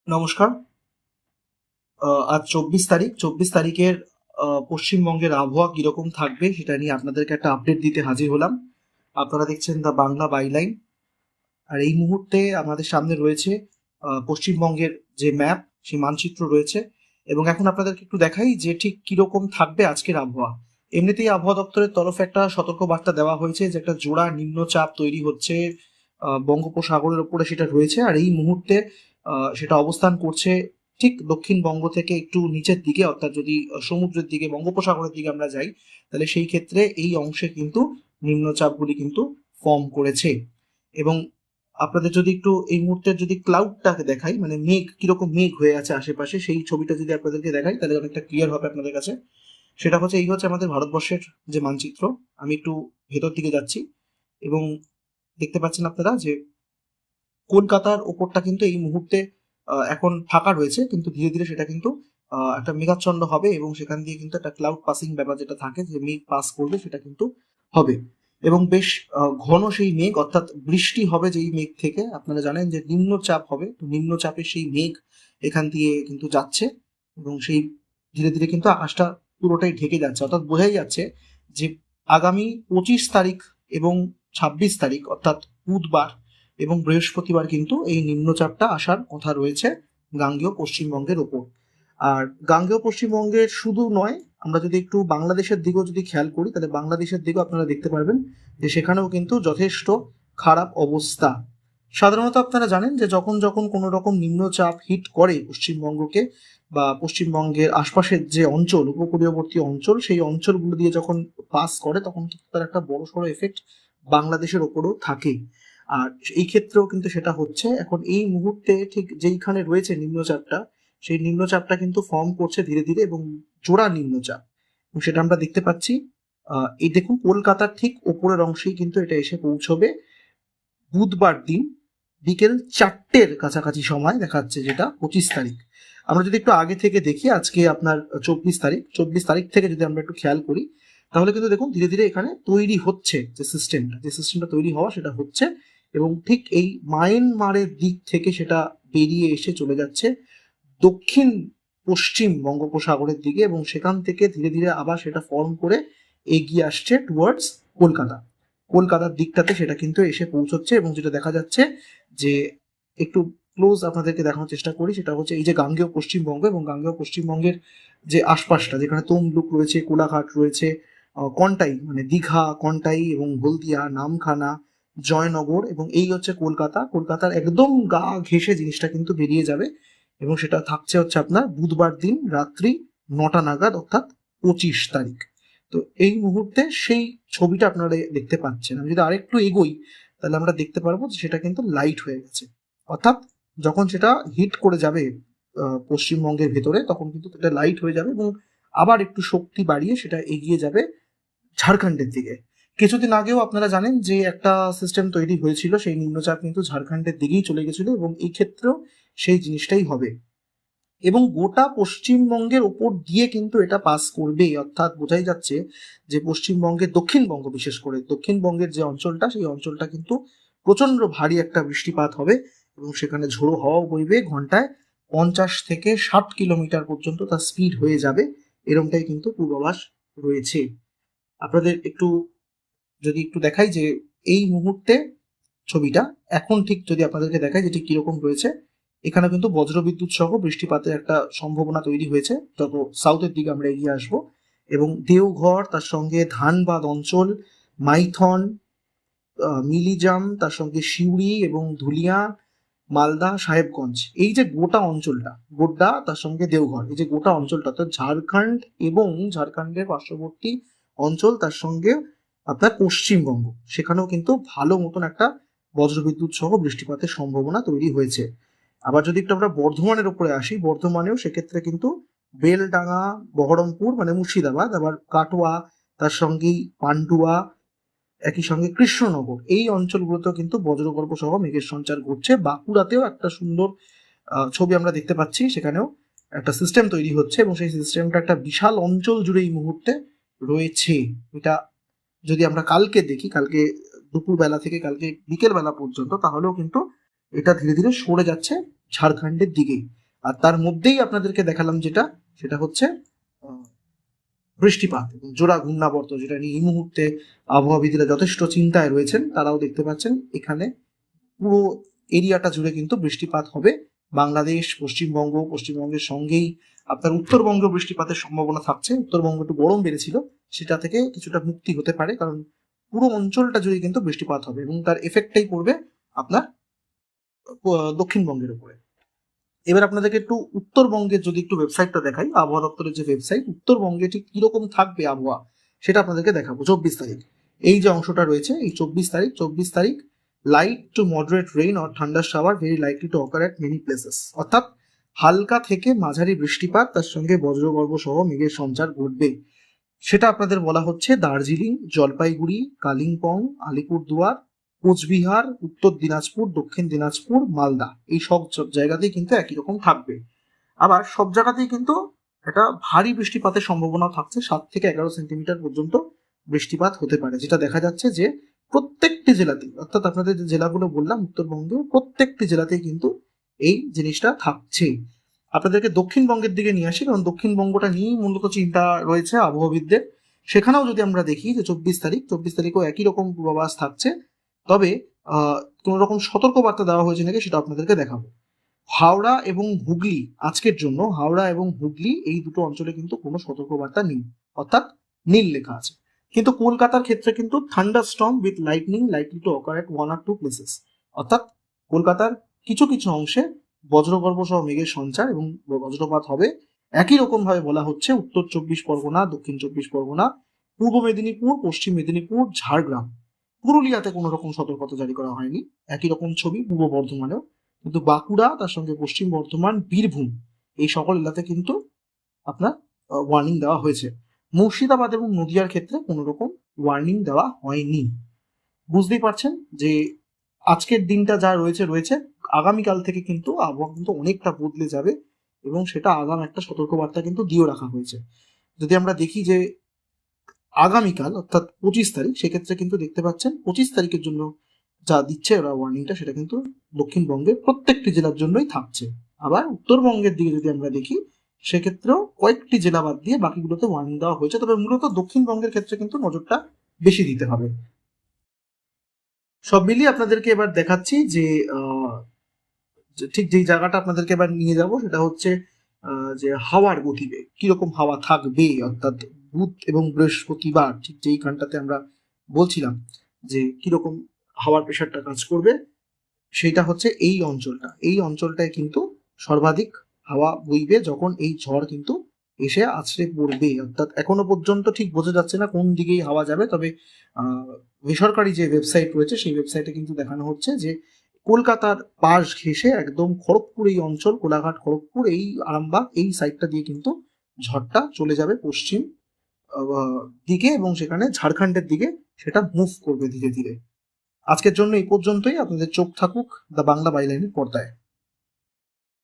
নমস্কার। আজ 24 তারিখ। 24 তারিখের পশ্চিমবঙ্গের আবহাওয়া কিরকম থাকবে সেটা নিয়ে আপনাদেরকে একটা আপডেট দিতে হাজির হলাম। আপনারা দেখছেন দ্য বাংলা বাইলাইন। আর এই মুহূর্তে আমাদের সামনে রয়েছে পশ্চিমবঙ্গের যে ম্যাপ, সেই মানচিত্র রয়েছে। এবং এখন আপনাদেরকে একটু দেখাই যে ঠিক কিরকম থাকবে আজকের আবহাওয়া। এমনিতেই আবহাওয়া দপ্তরের তরফে একটা সতর্কবার্তা দেওয়া হয়েছে যে একটা জোড়া নিম্নচাপ তৈরি হচ্ছে বঙ্গোপসাগরের ওপরে, সেটা রয়েছে। আর এই মুহূর্তে সেটা অবস্থান করছে ঠিক দক্ষিণবঙ্গ থেকে একটু নিচের দিকে, অর্থাৎ যদি সমুদ্রের দিকে বঙ্গোপসাগরের দিকে আমরা যাই, তাহলে সেই ক্ষেত্রে এই অংশে কিন্তু নিম্নচাপগুলি কিন্তু ফর্ম করেছে। এবং আপনাদের যদি একটু এই মুহূর্তের যদি ক্লাউডটাকে দেখাই, মানে মেঘ কিরকম মেঘ হয়ে আছে আশেপাশে, সেই ছবিটা যদি আপনাদেরকে দেখাই তাহলে অনেকটা ক্লিয়ার হবে আপনাদের কাছে। সেটা হচ্ছে, এই হচ্ছে আমাদের ভারতবর্ষের যে মানচিত্র। আমি একটু ভেতর দিকে যাচ্ছি এবং দেখতে পাচ্ছেন আপনারা যে কলকাতার ওপরটা কিন্তু এই মুহূর্তে এখন ফাঁকা রয়েছে, কিন্তু ধীরে ধীরে সেটা কিন্তু একটা মেঘাচ্ছন্ন হবে এবং সেখান দিয়ে কিন্তু একটা ক্লাউড পাসিং ব্যাপার যেটা থাকে, যে মেঘ পাস করবে, সেটা কিন্তু হবে। এবং বেশ ঘন সেই মেঘ, অর্থাৎ বৃষ্টি হবে যেই মেঘ থেকে। আপনারা জানেন যে নিম্নচাপ হবে, তো নিম্নচাপের সেই মেঘ এখান দিয়ে কিন্তু যাচ্ছে এবং সেই ধীরে ধীরে কিন্তু আকাশটা পুরোটাই ঢেকে যাচ্ছে। অর্থাৎ বোঝাই যাচ্ছে যে আগামী 25 তারিখ এবং 26 তারিখ, অর্থাৎ বুধবার এবং বৃহস্পতিবার কিন্তু এই নিম্নচাপটা আসার কথা রয়েছে গাঙ্গেয় পশ্চিমবঙ্গের ওপর। আর গাঙ্গেয় পশ্চিমবঙ্গের শুধু নয়, আমরা যদি একটু বাংলাদেশের দিকেও যদি খেয়াল করি, তাহলে বাংলাদেশের দিকেও আপনারা দেখতে পারবেন যে সেখানেও কিন্তু যথেষ্ট খারাপ অবস্থা। সাধারণত আপনারা জানেন যে যখন যখন কোনো রকম নিম্নচাপ হিট করে পশ্চিমবঙ্গকে, বা পশ্চিমবঙ্গের আশপাশের যে অঞ্চল, উপকূলীয়বর্তী অঞ্চল, সেই অঞ্চলগুলো দিয়ে যখন পাস করে, তখন কিন্তু তার একটা বড়সড় এফেক্ট বাংলাদেশের ওপরও থাকে। আর এই ক্ষেত্রেও কিন্তু সেটা হচ্ছে। এখন এই মুহূর্তে ঠিক যেইখানে রয়েছে নিম্নচাপটা, সেই নিম্নচাপটা কিন্তু ফর্ম করছে ধীরে ধীরে এবং জোড়া নিম্নচাপ, এবং সেটা আমরা দেখতে পাচ্ছি। এই দেখুন, কলকাতার ঠিক ওপরের অংশেই কিন্তু এটা এসে পৌঁছবে বুধবার দিন বিকেল 4টের কাছাকাছি সময় দেখাচ্ছে, যেটা 25 তারিখ। আমরা যদি একটু আগে থেকে দেখি, আজকে আপনার 24 তারিখ, 24 তারিখ থেকে যদি আমরা একটু খেয়াল করি, তাহলে কিন্তু দেখুন ধীরে ধীরে এখানে তৈরি হচ্ছে যে সিস্টেমটা তৈরি হওয়া, সেটা হচ্ছে। এবং ঠিক এই মায়ানমারের দিক থেকে সেটা বেরিয়ে এসে চলে যাচ্ছে দক্ষিণ পশ্চিম বঙ্গোপসাগরের দিকে, এবং সেখান থেকে ধীরে ধীরে আবার সেটা ফর্ম করে এগিয়ে আসছে টুয়ার্ডস কলকাতা। কলকাতার দিকটাতে সেটা কিন্তু এসে পৌঁছচ্ছে। এবং যেটা দেখা যাচ্ছে যে একটু ক্লোজ আপনাদেরকে দেখানোর চেষ্টা করি, সেটা হচ্ছে এই যে গাঙ্গেয় পশ্চিমবঙ্গ, এবং গাঙ্গেয় পশ্চিমবঙ্গের যে আশপাশটা, যেখানে তমলুক রয়েছে, কোলাঘাট রয়েছে, কন্টাই মানে দীঘা, কন্টাই এবং হলদিয়া, নামখানা, জয়নগর, এবং এই হচ্ছে কলকাতা। কলকাতার একদম গা ঘেঁষে জিনিসটা কিন্তু বেরিয়ে যাবে, এবং সেটা থাকছে হচ্ছে আপনার বুধবার দিন রাত্রি 9টা নাগাদ, অর্থাৎ 25 তারিখ। তো এই মুহূর্তে সেই ছবিটা আপনারা দেখতে পাচ্ছেন। আমি যদি আরেকটু এগোই, তাহলে আমরা দেখতে পারবো যে সেটা কিন্তু লাইট হয়ে গেছে। অর্থাৎ যখন সেটা হিট করে যাবে পশ্চিমবঙ্গের ভেতরে, তখন কিন্তু এটা লাইট হয়ে যাবে এবং আবার একটু শক্তি বাড়িয়ে সেটা এগিয়ে যাবে ঝাড়খণ্ডের দিকে। কিছুদিন আগেও আপনারা জানেন যে একটা সিস্টেম তৈরি হয়েছিল, সেই নিম্নচাপ কিন্তু ঝাড়খণ্ডের দিকেই চলে গেছিল, এবং এই ক্ষেত্রেও সেই জিনিসটাই হবে। এবং গোটা পশ্চিমবঙ্গের ওপর দিয়ে কিন্তু এটা পাস করবে, অর্থাৎ বোঝাই যাচ্ছে যে পশ্চিমবঙ্গের দক্ষিণবঙ্গ, বিশেষ করে দক্ষিণবঙ্গের যে অঞ্চলটা, সেই অঞ্চলটা কিন্তু প্রচন্ড ভারী একটা বৃষ্টিপাত হবে, এবং সেখানে ঝোড়ো হাওয়াও বইবে। ঘন্টায় 50 থেকে 60 কিলোমিটার পর্যন্ত তার স্পিড হয়ে যাবে, এরমটাই কিন্তু পূর্বাভাস রয়েছে। আপনাদের একটু যদি একটু দেখাই যে এই মুহূর্তে ছবিটা এখন ঠিক যদি আপনাদেরকে দেখায় যে ঠিক কিরকম রয়েছে, এখানে কিন্তু বজ্রবিদ্যুৎ সহ বৃষ্টিপাতের একটা সম্ভাবনা তৈরি হয়েছে যত সাউথের দিকে আমরা এগিয়ে আসব। এবং দেওঘর, তার সঙ্গে ধানবাদ অঞ্চল, মাইথন, মিলিজাম, তার সঙ্গে সিউড়ি এবং ধুলিয়া, মালদা, সাহেবগঞ্জ, এই যে গোটা অঞ্চলটা, গোড্ডা, তার সঙ্গে দেওঘর, এই যে গোটা অঞ্চলটা, তো ঝাড়খণ্ড এবং ঝাড়খণ্ডের পার্শ্ববর্তী অঞ্চল, তার সঙ্গে আপনার পশ্চিমবঙ্গ, সেখানেও কিন্তু ভালো মতন একটা বজ্রবিদ্যুৎ সহ বৃষ্টিপাতের সম্ভাবনা তৈরি হয়েছে। আবার যদি একটু আমরা বর্ধমানের উপরে আসি, বর্ধমানেও সেক্ষেত্রে কিন্তু বেলডাঙ্গা, বহরমপুর মানে মুর্শিদাবাদ, আবার কাটোয়া, তার সঙ্গেই পান্ডুয়া, একই সঙ্গে কৃষ্ণনগর, এই অঞ্চলগুলোতেও কিন্তু বজ্রগর্ভ সহ মেঘের সঞ্চার ঘটছে। বাঁকুড়াতেও একটা সুন্দর ছবি আমরা দেখতে পাচ্ছি, সেখানেও একটা সিস্টেম তৈরি হচ্ছে, এবং সেই সিস্টেমটা একটা বিশাল অঞ্চল জুড়ে এই মুহূর্তে রয়েছে। এটা যদি আমরা কালকে দেখি, কালকে দুপুরবেলা থেকে কালকে বিকেল বেলা পর্যন্ত, তাহলেও কিন্তু এটা ধীরে ধীরে সরে যাচ্ছে ঝাড়খণ্ডের দিকেই। আর তার মধ্যেই আপনাদেরকে দেখালাম যেটা, সেটা হচ্ছে বৃষ্টিপাত এবং জোড়া ঘূর্ণাবর্ত, যেটা নিয়ে এই মুহূর্তে আবহাওয়াবিদরা যথেষ্ট চিন্তায় রয়েছেন। তারাও দেখতে পাচ্ছেন এখানে পুরো এরিয়াটা জুড়ে কিন্তু বৃষ্টিপাত হবে। বাংলাদেশ, পশ্চিমবঙ্গের সঙ্গেই আপনার উত্তরবঙ্গ বৃষ্টিপাতের সম্ভাবনা থাকছে। উত্তরবঙ্গ একটু গরম বেড়েছিল, সেটা থেকে কিছুটা মুক্তি হতে পারে, কারণ পুরো অঞ্চলটা জুড়ে কিন্তু বৃষ্টিপাত হবে এবং তার এফেক্টটাই পড়বে আপনার দক্ষিণবঙ্গের উপরে। এবার আপনাদেরকে একটু উত্তরবঙ্গের যদি একটু ওয়েবসাইটটা দেখাই, আবহাওয়া দপ্তরের যে ওয়েবসাইট, উত্তরবঙ্গে ঠিক কিরকম থাকবে আবহাওয়া সেটা আপনাদেরকে দেখাবো। 24 তারিখ এই যে অংশটা রয়েছে, এই 24 তারিখ light to moderate rain or thunder shower very likely to occur at many places, অর্থাৎ হালকা থেকে মাঝারি বৃষ্টিপাত, তার সঙ্গে বজ্রগর্ভ সহ মেঘের সঞ্চার ঘটবে। সেটা আপনাদের বলা হচ্ছে দার্জিলিং, জলপাইগুড়ি, কালিম্পং, আলিপুরদুয়ার, কোচবিহার, উত্তর দিনাজপুর, দক্ষিণ দিনাজপুর, মালদা, এই সব জায়গাতেই কিন্তু একই রকম থাকবে। আবার সব জায়গাতেই কিন্তু একটা ভারী বৃষ্টিপাতের সম্ভাবনা থাকছে, 7 থেকে 11 সেন্টিমিটার পর্যন্ত বৃষ্টিপাত হতে পারে, যেটা দেখা যাচ্ছে যে প্রত্যেকটি জেলাতেই, অর্থাৎ আপনাদের যে জেলাগুলো বললাম উত্তরবঙ্গে, প্রত্যেকটি জেলাতেই কিন্তু এই জিনিসটা থাকছে। আপনাদেরকে দক্ষিণবঙ্গের দিকে নিয়ে আসি, কারণ দক্ষিণবঙ্গটা নিয়েই মূলত চিন্তা রয়েছে আবহাওয়াবিদদের। সেখানেও যদি আমরা দেখি যে 24 তারিখও একই রকম পূর্বাভাস থাকছে, তবে কোন রকম সতর্কবার্তা দেওয়া হয়েছে নাকি সেটা আপনাদেরকে দেখাবো। হাওড়া এবং হুগলি, আজকের জন্য হাওড়া এবং হুগলি এই দুটো অঞ্চলে কিন্তু কোনো সতর্কবার্তা নেই, অর্থাৎ নীল লেখা আছে। কিন্তু কলকাতার ক্ষেত্রে কিন্তু thunderstorm with lightning likely to occur at 1 or 2 places, অর্থাৎ কলকাতার কিছু কিছু অংশে বজ্রগর্ভ সহ মেঘের সঞ্চার এবং বজ্রপাত হবে। একই রকম ভাবে বলা হচ্ছে উত্তর 24 পরগনা, দক্ষিণ 24 পরগনা, পূর্ব মেদিনীপুর, পশ্চিম মেদিনীপুর, ঝাড়গ্রাম, পুরুলিয়াতে কোনো রকম সতর্কতা জারি করা হয়নি। একই রকম ছবি পূর্ব বর্ধমানেও, কিন্তু বাঁকুড়া, তার সঙ্গে পশ্চিম বর্ধমান, বীরভূম, এই সকল এলাকাতে কিন্তু আপনার ওয়ার্নিং দেওয়া হয়েছে। মুর্শিদাবাদ এবং নদিয়ার ক্ষেত্রে কোনো রকম ওয়ার্নিং দেওয়া হয়নি। বুঝতেই পারছেন যে আজকের দিনটা যা রয়েছে, আগামীকাল থেকে কিন্তু আবহাওয়া কিন্তু অনেকটা বদলে যাবে এবং সেটা আগাম একটা সতর্কবার্তা কিন্তু দিয়েও রাখা হয়েছে। যদি আমরা দেখি যে আগামীকাল অর্থাৎ 25 তারিখ, সেক্ষেত্রে কিন্তু দেখতে পাচ্ছেন 25 তারিখের জন্য যা দিচ্ছে ওরা ওয়ার্নিংটা, সেটা কিন্তু দক্ষিণবঙ্গের প্রত্যেকটি জেলার জন্যই থাকছে। আবার উত্তরবঙ্গের দিকে যদি আমরা দেখি, সেক্ষেত্রেও কয়েকটি জেলা বাদ দিয়ে বাকিগুলোতে ওয়ার্নিং দেওয়া হয়েছে, তবে মূলত দক্ষিণবঙ্গের ক্ষেত্রে কিন্তু নজরটা বেশি দিতে হবে। সব মিলিয়ে আপনাদেরকে এবার দেখাচ্ছি যে ঠিক যেই জায়গাটা আপনাদেরকে এবার নিয়ে যাব, সেটা হচ্ছে যে হাওয়ার গতিবেগ, কিরকম হাওয়া থাকবে, অর্থাৎ বুধ এবং বৃহস্পতিবার ঠিক যেই গানটাতে আমরা বলছিলাম যে কিরকম হাওয়ার প্রেশারটা কাজ করবে, সেইটা হচ্ছে এই অঞ্চলটায় কিন্তু সর্বাধিক হাওয়া বইবে যখন এই ঝড় কিন্তু এসে আছড়ে পড়বে। অর্থাৎ এখনো পর্যন্ত ঠিক বোঝা যাচ্ছে না কোন দিকেই হাওয়া যাবে, তবে বেসরকারি যে ওয়েবসাইট রয়েছে সেই ওয়েবসাইটে কিন্তু দেখানো হচ্ছে যে কলকাতার পাশ ঘেঁষে একদম খড়গপুর এই অঞ্চল, কোলাঘাট, খড়গপুর, এই আরামবাগ, এই সাইডটা দিয়ে কিন্তু ঝড়টা চলে যাবে পশ্চিম দিকে এবং সেখানে ঝাড়খণ্ডের দিকে সেটা মুভ করবে ধীরে ধীরে। আজকের জন্য এই পর্যন্তই। আপনাদের চোখ থাকুক দ্য বাংলা বাইলাইনের পর্দায়।